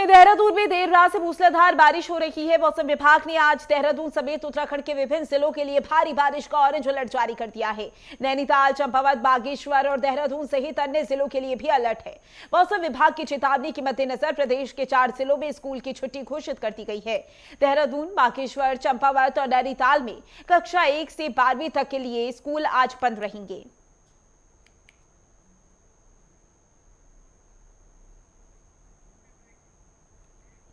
वहीं देहरादून में देर रात से मूसलाधार बारिश हो रही है। मौसम विभाग ने आज देहरादून समेत उत्तराखंड के विभिन्न जिलों के लिए भारी बारिश का ऑरेंज अलर्ट जारी कर दिया है। नैनीताल, चंपावत, बागेश्वर और देहरादून सहित अन्य जिलों के लिए भी अलर्ट है। मौसम विभाग की चेतावनी के मद्देनजर प्रदेश के 4 जिलों में स्कूल की छुट्टी घोषित कर दी गई है। देहरादून, बागेश्वर, चंपावत और नैनीताल में कक्षा 1 से 12वीं तक के लिए स्कूल आज बंद रहेंगे।